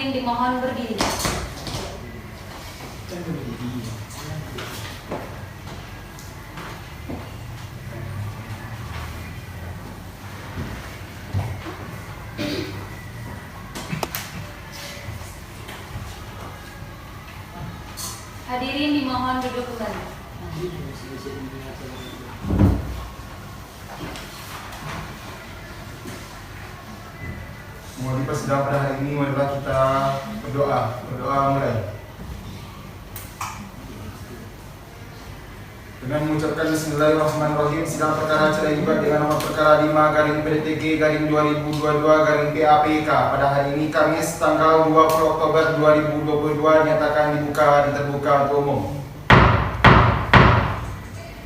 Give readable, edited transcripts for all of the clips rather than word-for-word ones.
Hadirin dimohon berdiri. Hadirin dimohon duduk kembali. Mohon persidangan pada hari ini adalah kita berdoa mulai. Dengan mengucapkan Bismillahirrahmanirrahim, sidang perkara cerai gugat dengan nomor perkara 5/PTG/2022/PAPK pada hari ini Kamis tanggal 20 Oktober 2022 dinyatakan dibuka dan terbuka untuk umum.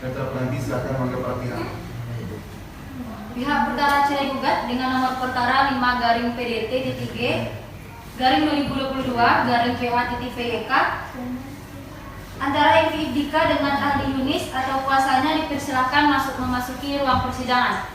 Data penanti silakan memanggil para pihak. Pihak perkara cerai gugat dengan nomor perkara 5/PDT-3/2022/PA-PYK antara Evi Dika dengan ahli Yunis atau kuasanya dipersilakan memasuki ruang persidangan.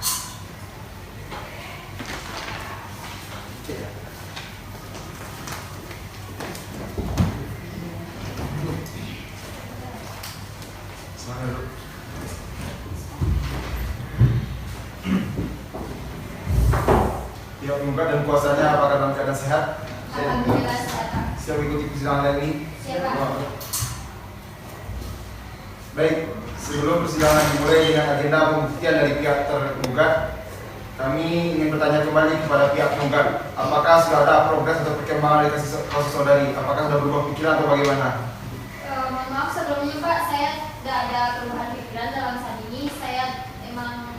Pihak penggugat dan kuasanya apakah dalam keadaan sehat? Alhamdulillah sehat. Siap mengikuti persidangan hari ini? Siap. Baik, sebelum persidangan dimulai dengan agenda pembuktian dari pihak tergugat, kami ingin bertanya kembali kepada pihak penggugat, apakah sudah ada progres atau perkembangan dari kasus saudari? Apakah sudah berubah pikiran atau bagaimana? Mohon maaf sebelumnya Pak, saya tidak ada perubahan pikiran dalam saat ini. Saya emang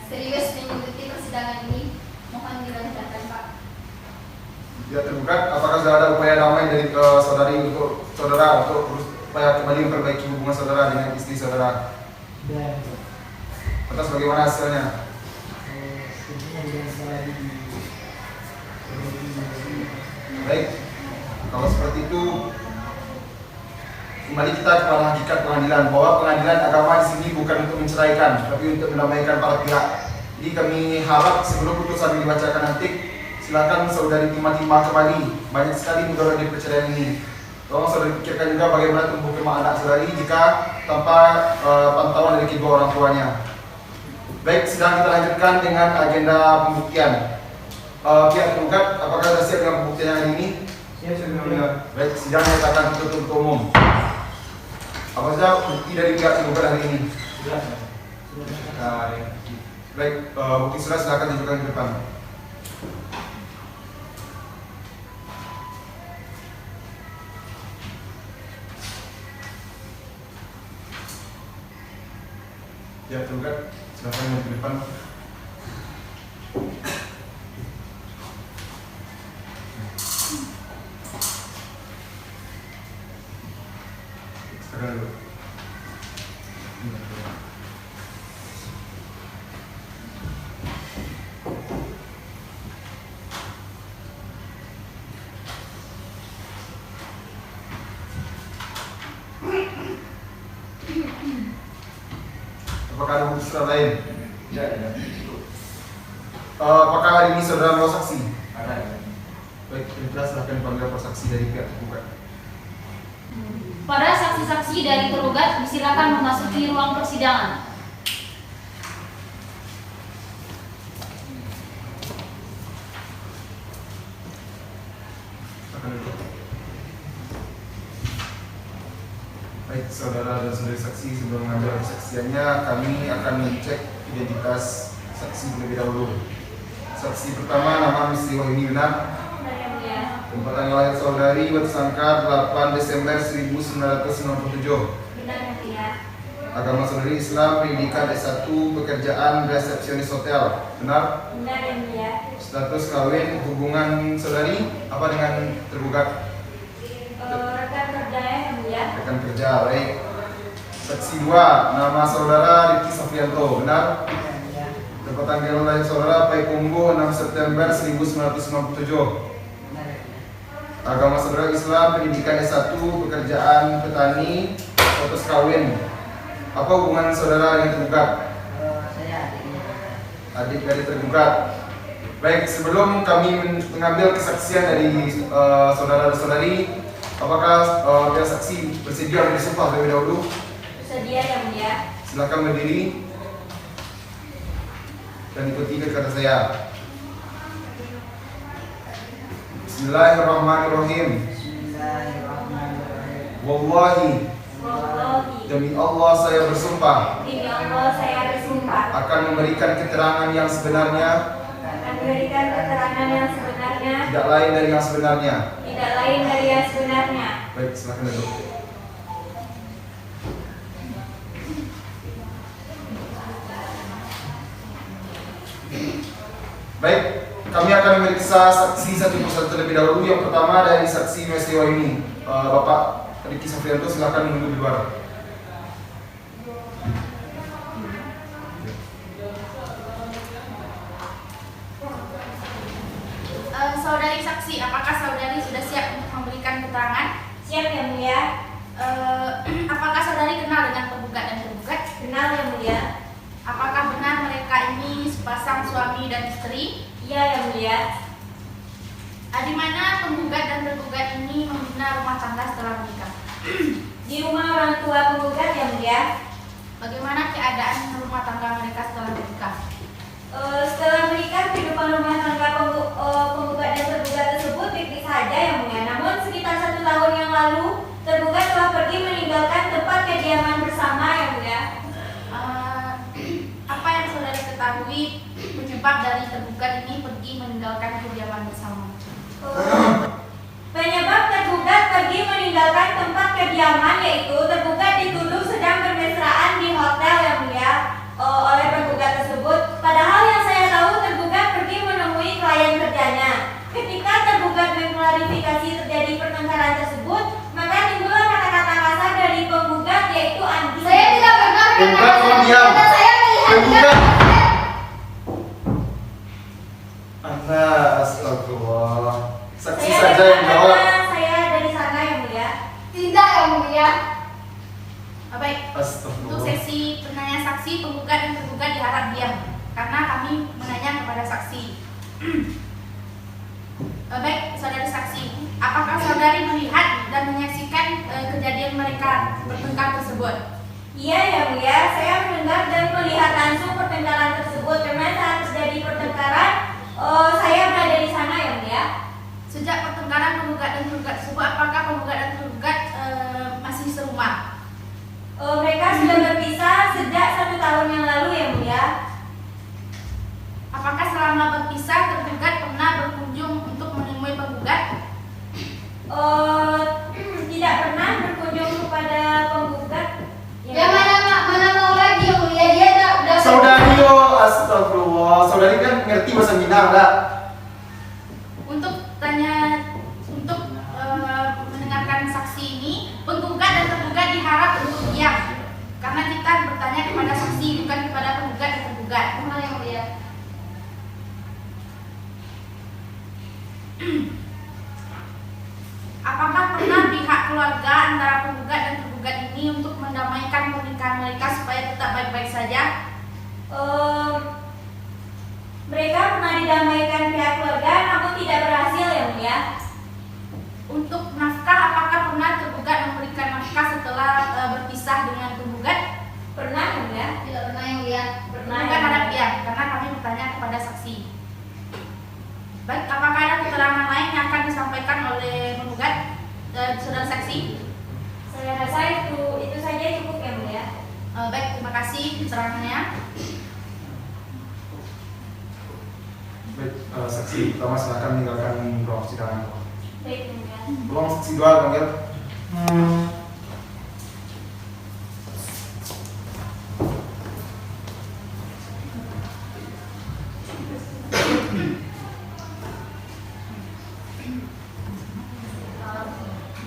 serius mengikuti persidangan ini. Mohon dilanjutkan Pak. Pihak tergugat, apakah sudah ada upaya damai dari saudari untuk saudara untuk supaya kembali memperbaiki hubungan saudara dengan istri saudara? Atas bagaimana hasilnya? Baik, kalau seperti itu kembali kita kepada hakikat pengadilan, bahwa pengadilan agama di sini bukan untuk menceraikan, tapi untuk mendamaikan para pihak. Jadi kami harap sebelum putusan dibacakan nanti, silakan saudari timah-timah kembali. Banyak sekali mudarat di perceraian ini. Tolong saudari pikirkan juga bagaimana tumbuh kembang anak saudari jika tanpa pantauan dari kedua orang tuanya. Baik, sidang kita lanjutkan dengan agenda pembuktian. Pihak tergugat, apakah sudah siap dengan pembuktian hari ini? Siap. Baik, sidang nyatakan tutup untuk umum. Apa saja bukti dari pihak tergugat hari ini? Baik, bukti surat silakan tunjukkan ke depan. Ya, tergugat silakan maju ke depan. Silakan dulu. Apakah ada bukti surat lain? Tidak. Apakah hari ini saudara mau saksi? Ada. Baik, jelas silahkan dipanggil para saksi dari pihak tergugat. Para saksi-saksi dari tergugat disilakan memasuki ruang persidangan. Baik, saudara dan saudari saksi, sebelum mengambil kesaksiannya, kami akan mengecek identitas saksi terlebih dahulu. Saksi pertama nama Misteri Wahyuni benar. Tempat tanggal lahir saudari bersangka 8 Desember 1997. Benar ya. Agama saudari Islam, pendidikan S1, pekerjaan resepsionis hotel. Benar? Benar ya. Status kawin, hubungan saudari apa dengan tergugat? Rekan kerja ya. Rekan kerja, baik. Saksi 2, nama saudara Riki Safrianto, benar? Tempat tanggal lahir saudara Payakumbuh 6 September 1997. Agama saudara Islam, pendidikan S1, pekerjaan petani, status kawin. Apa hubungan saudara dengan tergugat? Saya adiknya. Adik dari tergugat. Baik, sebelum kami mengambil kesaksian dari saudara dan saudari, apakah pihak saksi bersedia bersumpah terlebih dahulu? Bersedia yang mulia. Silakan berdiri dan ikuti kata saya. Bismillahirrahmanirrahim. Wallahi, demi Allah saya bersumpah Demi Allah saya bersumpah akan memberikan keterangan yang sebenarnya, akan memberikan keterangan yang sebenarnya, tidak lain dari yang sebenarnya. tidak lain dari yang sebenarnya. Baik, silakan duduk. Baik, kami akan memeriksa saksi satu persatu terlebih dahulu. Yang pertama dari saksi peristiwa ini, Bapak Riki Safrianto, silakan menunggu di luar. Saudari saksi, apakah saudari sudah siap untuk memberikan keterangan? Siap yang mulia. Apakah saudari kenal dengan penggugat dan tergugat? Kenal yang mulia. Apakah benar mereka ini sepasang suami dan istri? Iya yang mulia. Di mana penggugat dan tergugat ini membina rumah tangga setelah menikah? Di rumah orang tua penggugat yang mulia. Bagaimana keadaan rumah tangga mereka setelah menikah? Setelah menikah, kehidupan rumah tangga penggugat dan tergugat tersebut baik-baik saja yang mulia. Namun sekitar 1 tahun yang lalu, tergugat telah pergi meninggalkan tempat kediaman bersama yang mulia. Apa yang saudari ketahui penyebab dari tergugat ini pergi meninggalkan kediaman bersama? Penyebab tergugat pergi meninggalkan tempat kediaman yaitu tergugat dituduh sedang bermesraan di hotel yang mulia oleh penggugat tersebut. Padahal yang saya tahu tergugat pergi menemui klien kerjanya. Ketika tergugat mengklarifikasi terjadi pertengkaran tersebut, maka timbullah kata-kata kasar dari penggugat yaitu anjing. Saya tidak pernah Penggugat, tolong diam. karena saya melihat Penggugat. Anda, astagfirullah. Saksi Saya saja yang jawab. saya dari sana yang mulia. tidak yang mulia. Baik, untuk Astagfirullah. sesi penanya saksi, penggugat dan tergugat diharap diam karena kami menanya kepada saksi. Baik, saudari saksi, apakah saudari melihat dan menyaksikan kejadian mereka bertengkar tersebut? Iya yang mulia, saya mendengar dan melihat langsung pertengkaran tersebut. Karena saat terjadi pertengkaran, saya berada di sana yang mulia. Sejak pertengkaran penggugat dan tergugat tersebut, apakah penggugat dan tergugat masih serumah? Mereka sudah berpisah sejak 1 tahun yang lalu yang mulia. Apakah selama berpisah tergugat pernah berkunjung untuk menemui penggugat? Tidak pernah berkunjung kepada penggugat. Ya mana mau lagi yang mulia, dia udah Saudari, oh, astagfirullah. Saudari kan ngerti bahasa Minang, tak? Untuk mendengarkan saksi ini, penggugat dan tergugat diharap untuk diam karena kita bertanya kepada saksi bukan kepada penggugat dan tergugat. Mana yang mulia? Apakah pernah pihak keluarga antara penggugat dan tergugat ini untuk mendamaikan pernikahan mereka supaya tetap baik-baik saja? Mereka pernah didamaikan pihak keluarga, namun tidak berhasil yang mulia. Untuk nafkah, apakah pernah tergugat memberikan nafkah setelah berpisah dengan penggugat? Pernah yang mulia. Tidak pernah yang mulia. Penggugat harap diam karena kami bertanya kepada saksi. Baik, apakah ada keterangan lain yang akan disampaikan oleh penggugat, saudara saksi? Saya rasa itu saja cukup yang mulia. Baik, terima kasih keterangannya. Baik, saksi pertama silakan meninggalkan ruang persidangan. Baik yang mulia. Ruang saksi 2 panggil.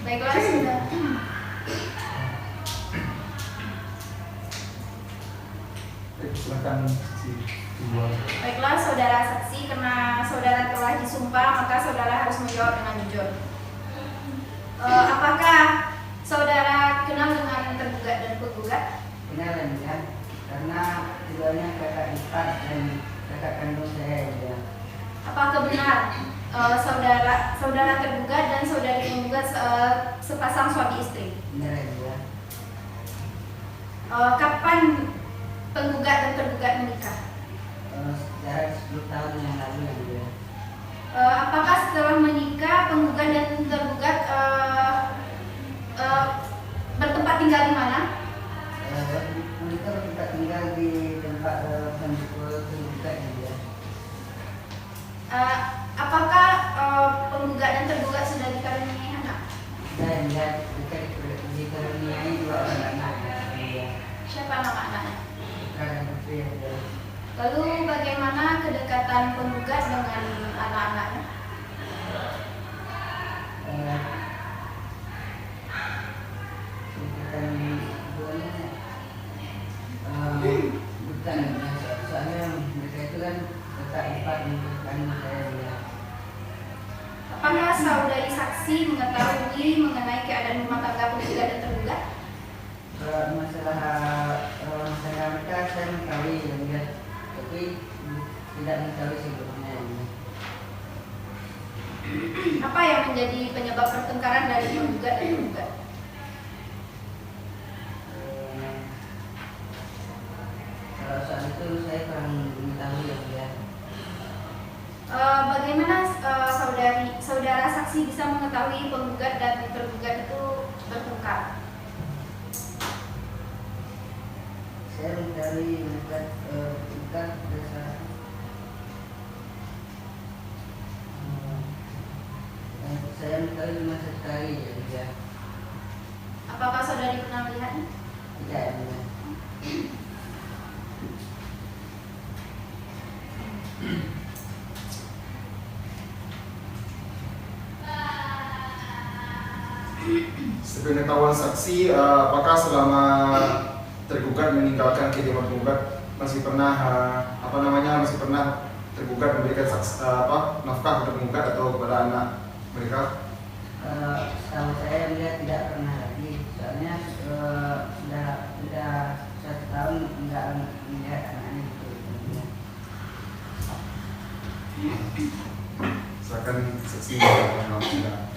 Baiklah, sudah. Baik, silakan saksi 2. Baiklah, saudara saksi, karena saudara telah disumpah, maka saudara harus menjawab dengan jujur. Apakah saudara kenal dengan tergugat dan penggugat? Kenal ya, karena keduanya kakak ipar dan kakak kandung saya ya. penggugat dan saudari penggugat sepasang suami istri. Benar ya, Bu. Kapan penggugat dan tergugat menikah? Sekitar 10 tahun yang lalu ya, Bu. Apakah setelah menikah penggugat dan tergugat bertempat tinggal di mana? Mereka bertempat tinggal di tempat penggugat ya, Bu. Apakah penggugat dan tergugat sudah dikaruniai anak? Dan dia dikaruniai 2 orang anak ya. Siapa nama anaknya? Putra dan putri ya, Bu. Lalu bagaimana kedekatan penggugat dengan anak-anaknya? Bukan, soalnya mereka itu kan tetap empat bukan saya ya. Apakah saudari saksi mengetahui mengenai keadaan rumah tangga penggugat dan tergugat? Masalah mereka saya mengetahui ya, tapi tidak mengetahui sebelumnya ya. Apa yang menjadi penyebab pertengkaran dari penggugat dan tergugat? Kalau soal itu saya kurang mengetahui ya. Bagaimana saudara saksi bisa mengetahui penggugat dan tergugat itu bertengkar? Saya mengetahui mereka bukan berdasar saya mengetahui cuma sekali ya. Apakah saudari pernah melihatnya? Tidak ya. Sepengetahuan saksi, apakah selama tergugat meninggalkan kediaman penggugat masih pernah masih pernah tergugat memberikan nafkah kepada penggugat atau kepada anak mereka? Setahu saya dia tidak pernah lagi, soalnya sudah 1 tahun tidak melihat anaknya itu. Silakan saksi yang sudah.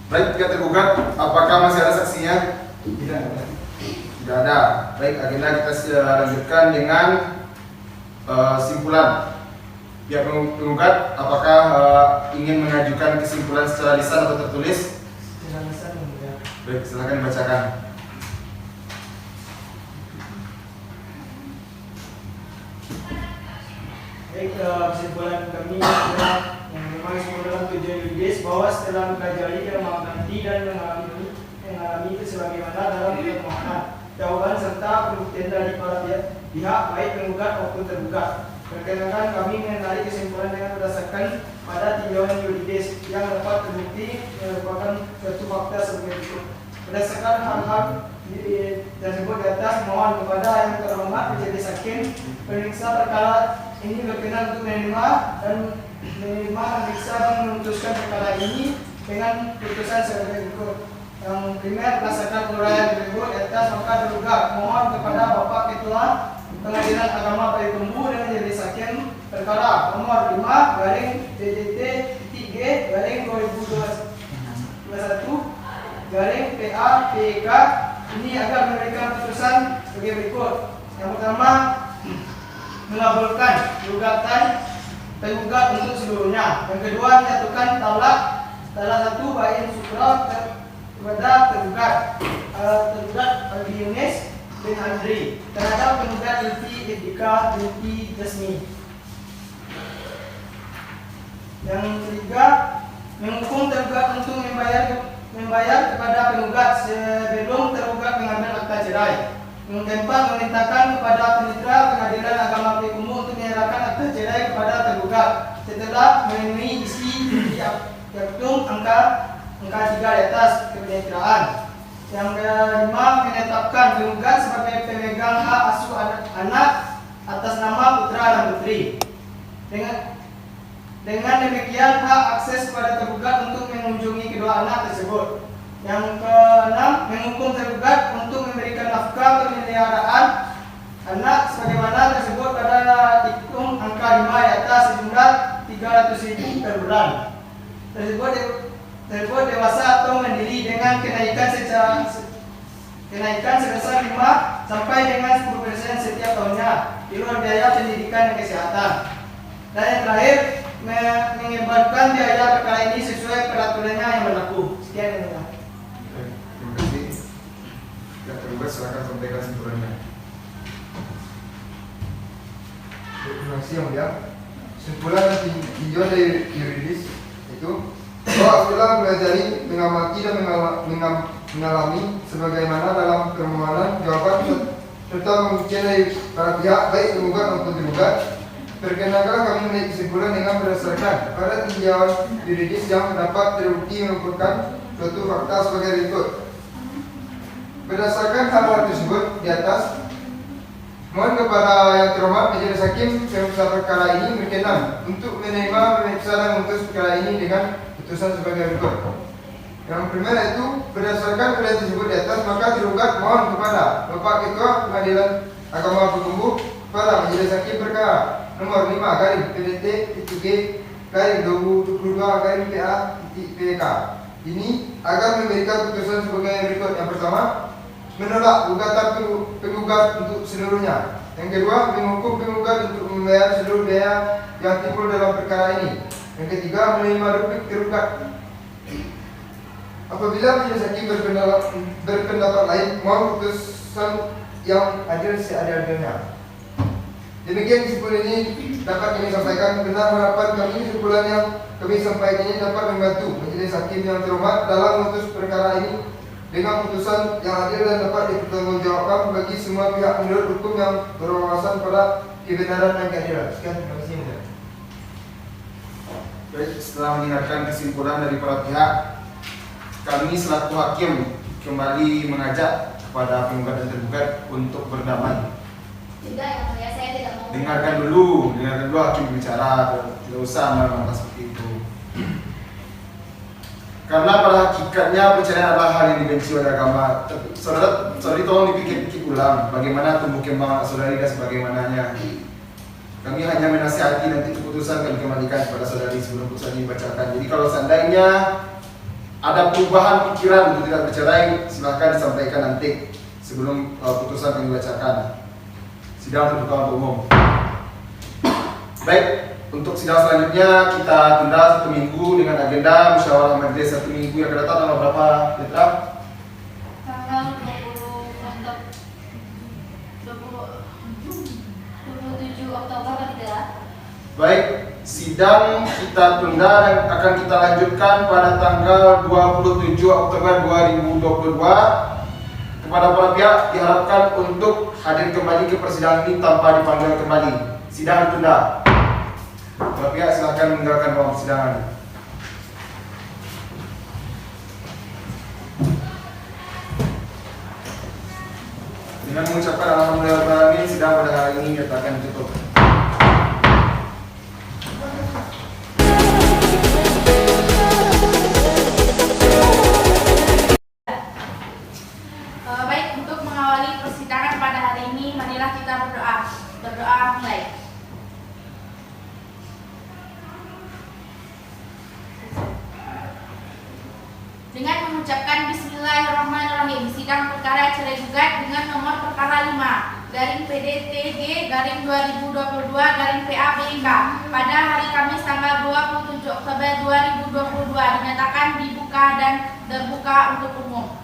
Baik, jika tergugat, apakah masih ada saksinya? Tidak ada. Tidak ada. Baik, agenda kita lanjutkan dengan simpulan. Pihak penggugat, apakah ingin mengajukan kesimpulan secara lisan atau tertulis? Secara lisan ya. Baik, silakan dibacakan. Baik, kesimpulan kami adalah yang memang semua dalam tujuan yuridis bahwa setelah mempelajari dan mengamati dan mengalami itu sebagaimana dalam permohonan, jawaban serta pembuktian dari para pihak baik penggugat maupun tergugat. Perkenalkan kami menarik kesimpulan dengan berdasarkan pada tinjauan yuridis yang dapat terbukti merupakan suatu fakta sebagai berikut. Berdasarkan hal-hal tersebut di atas, mohon kepada yang terhormat menjadi hakim pemeriksa perkara ini berkenan untuk menerima memeriksa dan memutuskan perkara ini dengan putusan sebagai berikut. Yang primer, berdasarkan uraian berikut di atas, maka tergugat mohon kepada Bapak Ketua Pengadilan Agama Payakumbuh dengan majelis hakim perkara nomor 5/DJT-G/2021/PA-PEK ini agar memberikan putusan sebagai berikut. Yang pertama, mengabulkan gugatan tergugat untuk seluruhnya. Yang kedua, menyatukan talak salah satu bain sukra kepada tergugat Aldi Yunis bin Andri terhadap penggugat Lutfi Idika binti Jasmi. Yang ketiga, menghukum tergugat untuk membayar kepada penggugat sebelum tergugat mengambil akta cerai. Yang keempat, memerintahkan kepada penitra Pengadilan Agama Payakumbuh untuk menyerahkan akta cerai kepada tergugat setelah memenuhi isi di aktum angka 3 di atas kepemitraan. Yang kelima, menetapkan penggugat sebagai pemegang hak asuh anak atas nama putra dan putri. Dengan demikian, hak akses kepada tergugat untuk mengunjungi kedua anak tersebut. Yang keenam, menghukum tergugat untuk memberikan nafkah pemeliharaan anak sebagaimana tersebut pada diktum angka 5 di atas sejumlah 300.000 per bulan. Tersebut dewasa atau mandiri dengan kenaikan sebesar 5 sampai dengan 10% setiap tahunnya di luar biaya pendidikan dan kesehatan. Dan yang terakhir, mengebatkan biaya perkara ini sesuai peraturannya yang berlaku. Sekian yang mulia. Terima kasih. Ya, tergugat silakan sampaikan kesimpulannya. Terima kasih yang mulia. Kesimpulan tinjauan dari yuridis itu bahwa setelah mempelajari, mengamati dan mengalami sebagaimana dalam permohonan jawaban serta pembuktian dari para pihak baik tergugat maupun tergugat, perkenankan kami menaik kesimpulan dengan berdasarkan pada tinjauan yuridis yang dapat terbukti merupakan suatu fakta sebagai berikut. Berdasarkan hal tersebut di atas, mohon kepada yang terhormat Majelis Hakim pemeriksa perkara ini berkenan untuk menerima pemeriksa dan memutus perkara ini dengan putusan sebagai berikut. Yang pertama itu, berdasarkan perkara tersebut di atas, maka tergugat mohon kepada Bapak Ketua Pengadilan Agama Bertumbuh kepada Majelis Hakim perkara nomor 5 garing PDT-G garing 2022 garing PA-PK ini agar memberikan putusan sebagai berikut. Yang pertama, menolak gugatan penggugat untuk seluruhnya. Yang kedua, menghukum penggugat untuk membayar seluruh biaya yang timbul dalam perkara ini. Yang ketiga, menerima rupik tergugat. Apabila Majelis Hakim berpendapat lain, mohon putusan yang adil seadil-adilnya. Demikian kesimpulan ini dapat kami sampaikan. Benar harapan kami kesimpulan yang kami sampaikan ini dapat membantu Majelis Hakim yang terhormat dalam memutus perkara ini dengan putusan yang adil dan dapat dipertanggungjawabkan bagi semua pihak menurut hukum yang berwawasan pada kebenaran dan keadilan. Sekian, terima kasih. Baik, setelah mendengarkan kesimpulan dari para pihak, kami selaku hakim kembali mengajak kepada penggugat dan tergugat untuk berdamai. Tidak yang mulia, saya tidak mau. Dengarkan dulu hakim bicara, tidak usah marah-marah seperti itu. Karena pada hakikatnya perceraian adalah hal yang dibenci oleh agama. Saudari tolong dipikir-pikir ulang bagaimana tumbuh kembang saudari dan sebagaimananya. Kami hanya menasihati, nanti keputusan kami kembalikan kepada saudari sebelum putusan ini dibacakan. Jadi kalau seandainya ada perubahan pikiran untuk tidak bercerai, silahkan disampaikan nanti sebelum putusan kami bacakan. Sidang terbuka untuk umum. Baik, untuk sidang selanjutnya kita tunda 1 minggu dengan agenda musyawarah majelis 1 minggu yang akan datang. Tanggal berapa, Petra? Tanggal 27 Oktober kan tidak? Baik, sidang kita tunda dan akan kita lanjutkan pada tanggal 27 Oktober 2022. Kepada para pihak diharapkan untuk hadir kembali ke persidangan ini tanpa dipanggil kembali. Sidang ditunda. Para pihak silakan meninggalkan ruang persidangan. Dengan mengucapkan alhamdulillah, sidang pada hari ini nyatakan ditutup. Baik, untuk mengawali persidangan pada hari ini, marilah kita berdoa. Berdoa mulai. Dengan mengucapkan Bismillahirrahmanirrahim, sidang perkara cerai gugat dengan nomor perkara 5 garing PDTG garing 2022 garing PA-PK pada hari Kamis tanggal 27 Oktober 2022 dinyatakan dibuka dan terbuka untuk umum.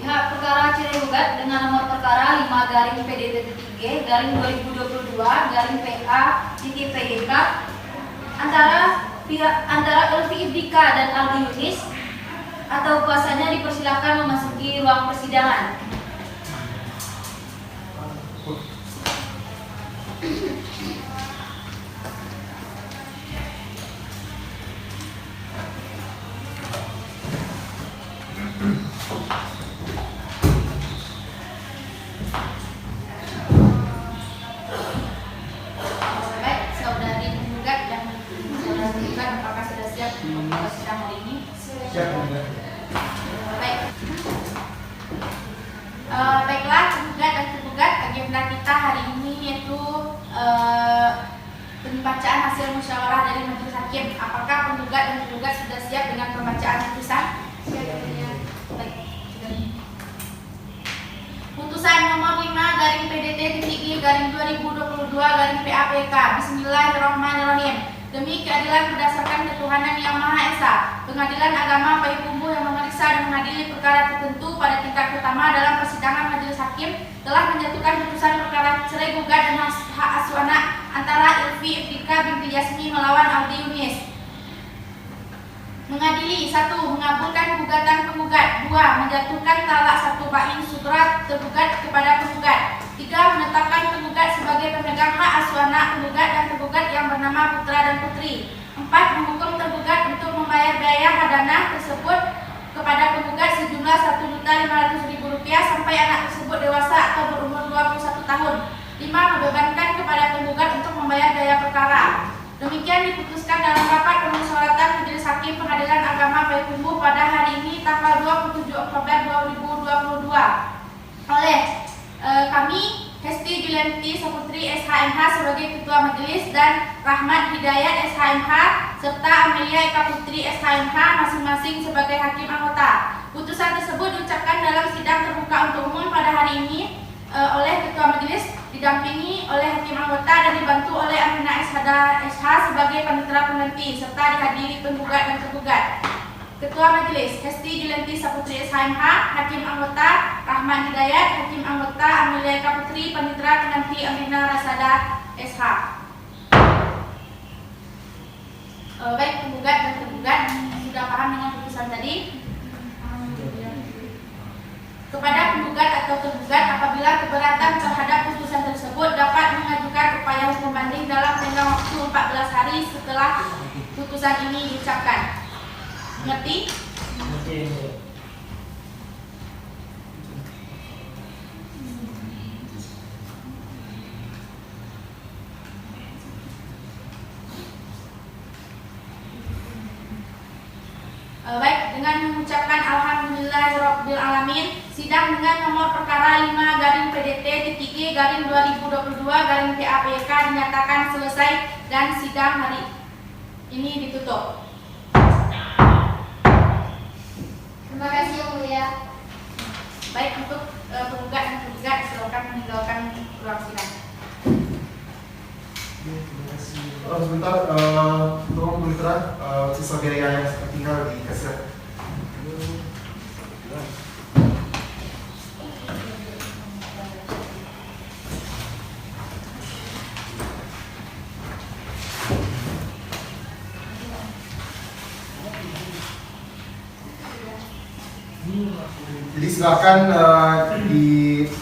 Pihak perkara cerai gugat dengan nomor perkara 5 garing PDT-3 garing 2022 garing PA-PYK antara Elvi Ibdika dan Aldi Yunis atau kuasanya dipersilakan memasuki ruang persidangan. Baik, saudari penggugat dan saudara tergugat, apakah sudah siap untuk sidang hari ini? Siap. hasil musyawarah dari majelis hakim. Apakah penggugat dan tergugat sudah siap dengan pembacaan putusan? Siap yang mulia. Baik. Putusan nomor 5 garing PDT-I/2022 garing PAPK. Bismillahirrahmanirrahim. Demi keadilan berdasarkan ketuhanan Yang Maha Esa, Pengadilan Agama Payakumbuh yang memeriksa dan mengadili perkara tertentu pada tingkat pertama dalam persidangan majelis hakim telah menjatuhkan putusan perkara cerai gugat dan hak asuh anak antara Ilvi Iftika binti Yasmi melawan Audi Yunis. Mengadili 1. Mengabulkan gugatan penggugat. 2. Menjatuhkan talak 1 bain surat tergugat kepada penggugat. 3. Menetapkan penggugat sebagai pemegang hak asuh anak penggugat dan tergugat yang bernama putra dan putri. 4. Menghukum tergugat untuk membayar biaya hadana tersebut kepada penggugat sejumlah Rp1.500.000 sampai anak tersebut dewasa atau berumur 21 tahun. 5. Membebankan kepada penggugat untuk membayar biaya perkara. Demikian diputuskan dalam rapat permusyawaratan Majelis Hakim Pengadilan Agama Payakumbuh pada hari ini tanggal 27 Oktober 2022 oleh kami Hesti Julianti Saputri SHMH sebagai Ketua Majelis dan Rahmat Hidayat SHMH serta Amelia Eka Putri SHMH masing-masing sebagai Hakim Anggota. Putusan tersebut diucapkan dalam sidang terbuka untuk umum pada hari ini oleh Ketua Majelis didampingi oleh Hakim Anggota dan dibantu oleh Aminah SH sebagai panitera pengganti serta dihadiri penggugat dan tergugat. Ketua Majelis Hesti Julianti Saputri SHMH, Hakim Anggota Rahman Hidayat, Hakim Anggota Amelia Eka Putri, panitera pengganti Aminah Rasada SH. Baik penggugat dan tergugat sudah paham dengan putusan tadi. Kepada penggugat atau tergugat apabila keberatan terhadap putusan tersebut dapat mengajukan upaya hukum banding dalam tenggang waktu 14 hari setelah putusan ini diucapkan. Mengerti? Baik, dengan mengucapkan Alhamdulillahirrabbilalamin, sidang dengan nomor perkara 5/PDT-I/2022 dinyatakan selesai dan sidang hari ini ditutup. Terima kasih yang mulia. Baik, untuk penggugat dan tergugat silakan meninggalkan ruang sidang. Sebentar, tolong beritahu sisa biaya yang tertinggal di kasir. Jadi silakan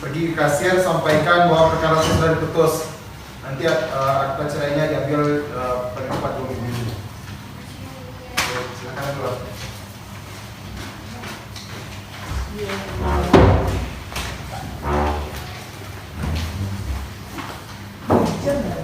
pergi ke kasir, sampaikan bahwa perkara sudah diputus. Nanti akta cerainya diambil pada tempat 2 minggu ini. Silakan keluar. Jangan.